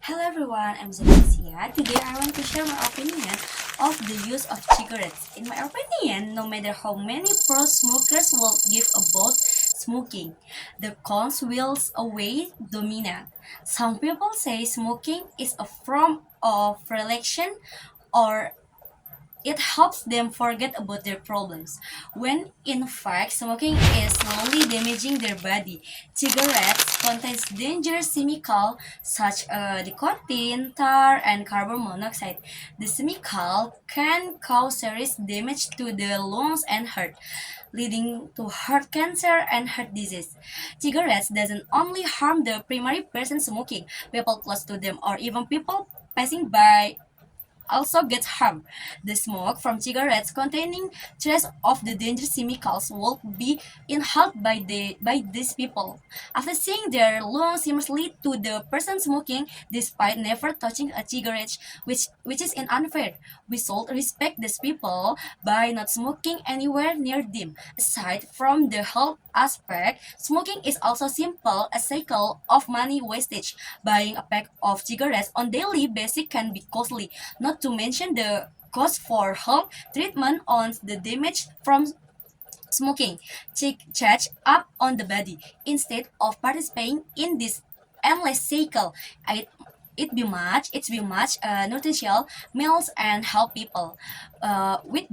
Hello everyone, I'm Zahra Yusticia. Today I want to share my opinion of the use of cigarettes. In my opinion, no matter how many pro-smokers will give about smoking, the cons will always dominate. Some people say smoking is a form of relaxation or it helps them forget about their problems, when in fact smoking is slowly damaging their body. Cigarettes contains dangerous chemicals such as nicotine, tar, and carbon monoxide. The chemical can cause serious damage to the lungs and heart, leading to heart cancer and heart disease. Cigarettes doesn't only harm the primary person smoking, people close to them or even people passing by also gets harmed. The smoke from cigarettes containing trace of the dangerous chemicals will be inhaled by these people, affecting their lungs similarly to the person smoking despite never touching a cigarette, which is unfair. We should respect these people by not smoking anywhere near them. Aside from the health aspect, smoking is also simple a cycle of money wastage. Buying a pack of cigarettes on daily basis can be costly, not to mention the cost for health treatment on the damage from smoking charge up on the body. Instead of participating in this endless cycle, it's be much nutritional meals and help people. With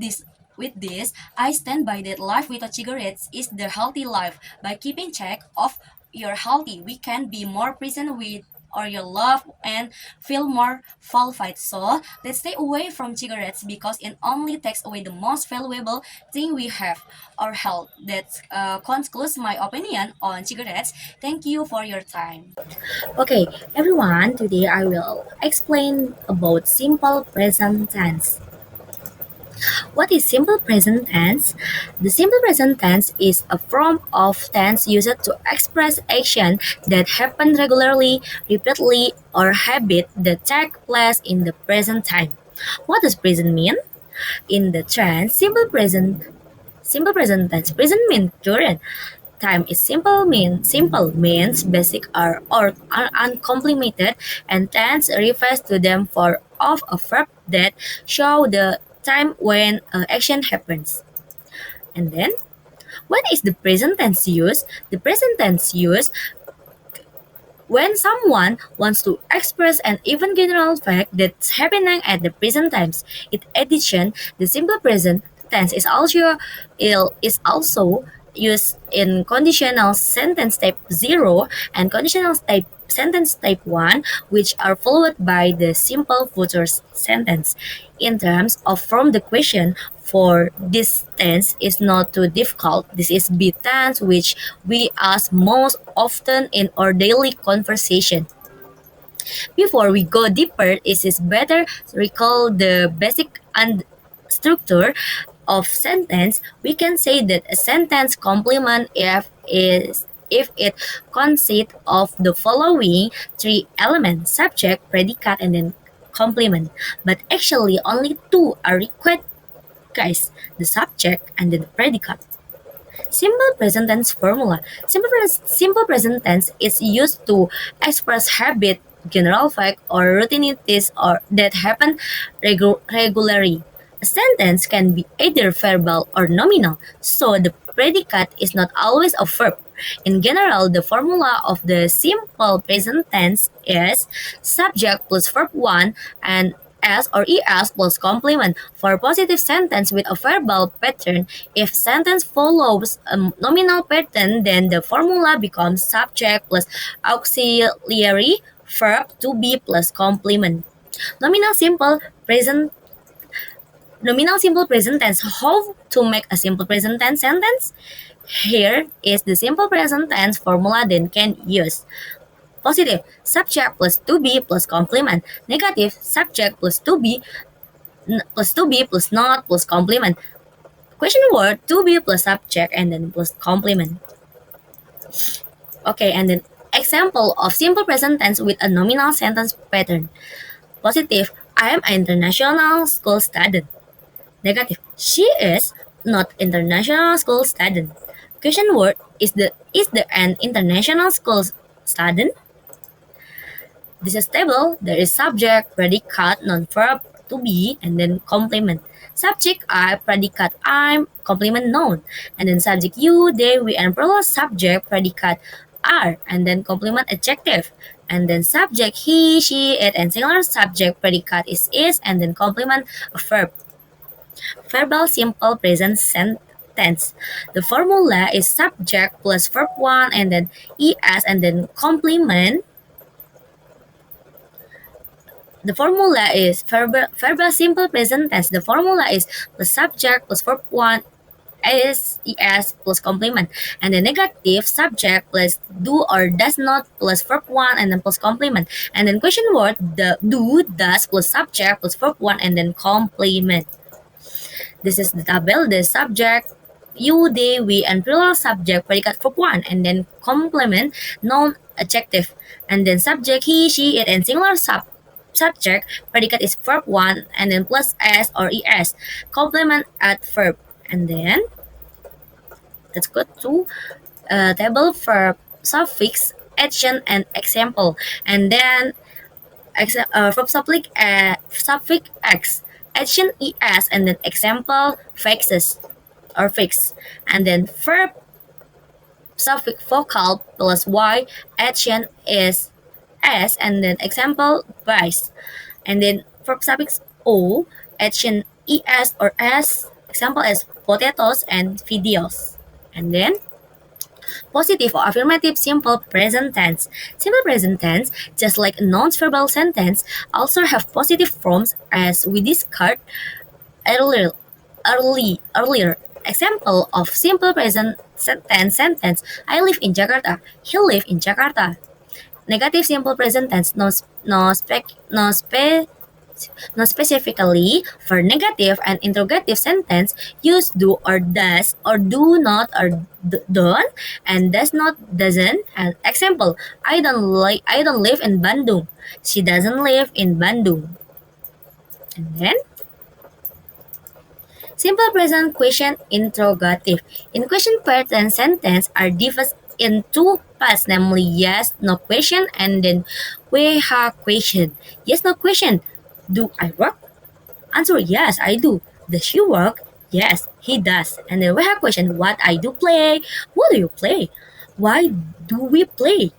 this, I stand by that life without cigarettes is the healthy life. By keeping check of your healthy, we can be more present with or your love and feel more fulfilled. So let's stay away from cigarettes because it only takes away the most valuable thing we have, our health. That concludes my opinion on cigarettes. Thank you for your time. Okay, everyone, today I will explain about simple present tense. What is simple present tense? The simple present tense is a form of tense used to express action that happen regularly, repeatedly, or habit that take place in the present time. What does present mean? In the tense, simple present tense. Present means current. Time is simple means basic or uncomplicated, and tense refers to them for of a verb that show the time when action happens. And then, when is the present tense used? The present tense used when someone wants to express an even general fact that's happening at the present times. In addition, the simple present tense is also used in conditional sentence type 0 and conditional type sentence type 1, which are followed by the simple future sentence. In terms of from the question, for this tense is not too difficult. This is B tense, which we ask most often in our daily conversation. Before we go deeper, it is better to recall the basic and structure of sentence. We can say that a sentence complement if it consists of the following three elements: subject, predicate, and then complement. But actually, only two are required, guys: the subject and then the predicate. Simple present tense formula. Simple present tense is used to express habit, general fact, or routinities or that happen regularly. A sentence can be either verbal or nominal, so the predicate is not always a verb. In general, the formula of the simple present tense is subject plus verb 1 and S or ES plus complement. For positive sentence with a verbal pattern, if sentence follows a nominal pattern, then the formula becomes subject plus auxiliary verb to be plus complement. Nominal simple present Nominal simple present tense. How to make a simple present tense sentence? Here is the simple present tense formula that can use. Positive, subject plus to be plus complement. Negative, subject plus to be plus not plus complement. Question word, to be plus subject and then plus complement. Okay, and then example of simple present tense with a nominal sentence pattern. Positive, I am an international school student. Negative, she is not international school student. Question word, is the an international school student? This is table. There is subject, predicate, noun, verb, to be, and then complement. Subject I, predicate I'm, complement noun, and then subject you, they, we, and plural subject, predicate are, and then complement adjective, and then subject he, she, it, and singular subject, predicate is, and then complement a verb. Verbal simple present tense. The formula is subject plus verb 1 and then es and then complement. The formula is verbal simple present tense. The formula is the subject plus verb 1 es plus complement, and the negative subject plus do or does not plus verb 1 and then plus complement, and then question word the do, does plus subject plus verb 1 and then complement. This is the table. The subject you, they, we, and plural subject predicate verb 1 and then complement noun adjective, and then subject he, she, it, and singular subject predicate is verb 1 and then plus s or es complement adverb. And then let's go to table verb suffix action and example, and then verb suffix x, action es, and then example fixes or fix, and then verb suffix vocal plus y, action is s, and then example vice, and then verb suffix o, action es or s, example is potatoes and videos, and then positive or affirmative simple present tense. Simple present tense, just like a non-verbal sentence, also have positive forms as we discussed earlier. Example of simple present tense sentence: I live in Jakarta. He live in Jakarta. Negative simple present tense, no specifically for negative and interrogative sentence, use do or does or do not or don't and does not doesn't. And example, I don't live in Bandung. She doesn't live in Bandung. And then simple present question interrogative. In question part and sentence are divided in two parts, namely yes, no question, and then we have question. Yes, no question. Do I work? Answer yes, I do. Does he work? Yes, he does. And then we have question: what I do play? What do you play? Why do we play?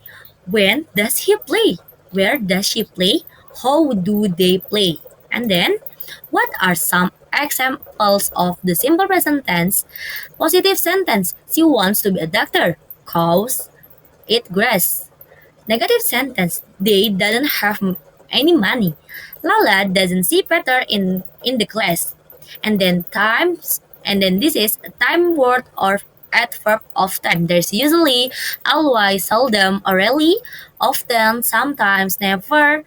When does he play? Where does she play? How do they play? And then what are some examples of the simple present tense positive sentence? She wants to be a doctor. Cows eat grass. Negative sentence: they doesn't have any money. Lala doesn't see Peter in the class. And then times, and then this is a time word or adverb of time. There's usually, always, seldom, or rarely, often, sometimes, never,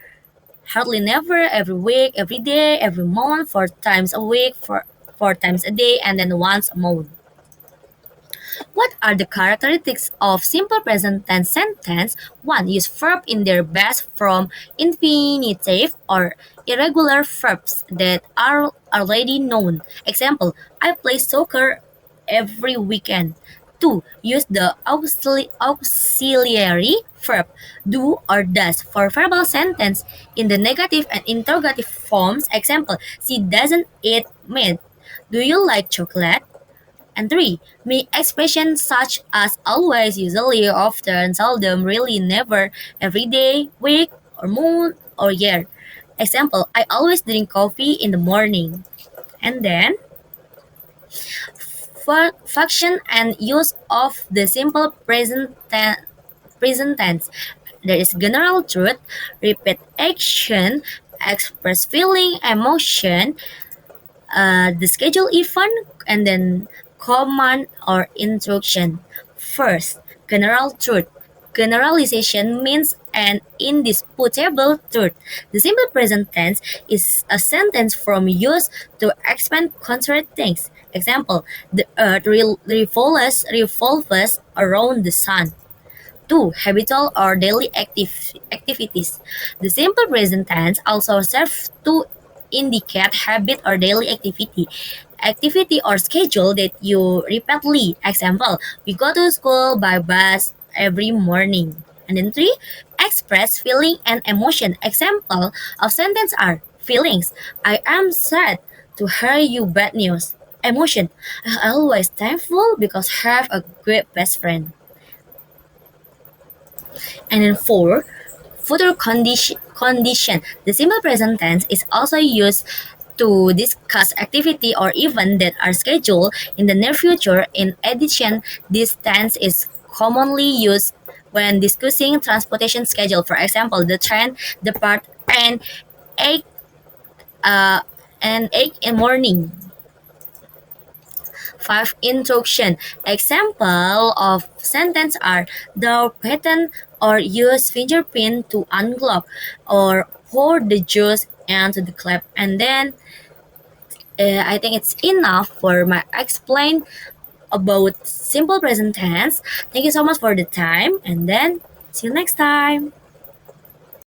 hardly never, every week, every day, every month, 4 times a week, 4 times a day, and then once a month. What are the characteristics of simple present tense sentence? 1. Use verb in their best form, infinitive or irregular verbs that are already known. Example, I play soccer every weekend. 2. Use the auxiliary verb do or does for verbal sentence in the negative and interrogative forms. Example, she doesn't eat meat. Do you like chocolate? And 3. Make expressions such as always, usually, often, seldom, really, never, every day, week, or month, or year. Example, I always drink coffee in the morning. And then, function and use of the simple present tense. There is general truth, repeat action, express feeling, emotion, the schedule event, and then command or instruction. First, general truth. Generalization means an indisputable truth. The simple present tense is a sentence from use to expand contrary things. Example, the earth revolves around the sun. 2. Habitual or daily activities. The simple present tense also serves to indicate habit or daily activity or schedule that you repeatedly. Example, we go to school by bus every morning. And then 3, express feeling and emotion. Example of sentence are feelings. I am sad to hear you bad news. Emotion. I always thankful because I have a great best friend. And then 4, future condition. The simple present tense is also used to discuss activity or event that are scheduled in the near future. In addition, this tense is commonly used when discussing transportation schedule. For example, the train depart and 8 uh, and 8 in morning. 5. Instruction. Example of sentence are the pattern or use fingerprint to unlock or pour the juice into the cup. And then I think it's enough for my explain about simple present tense. Thank you so much for the time, and then see you next time.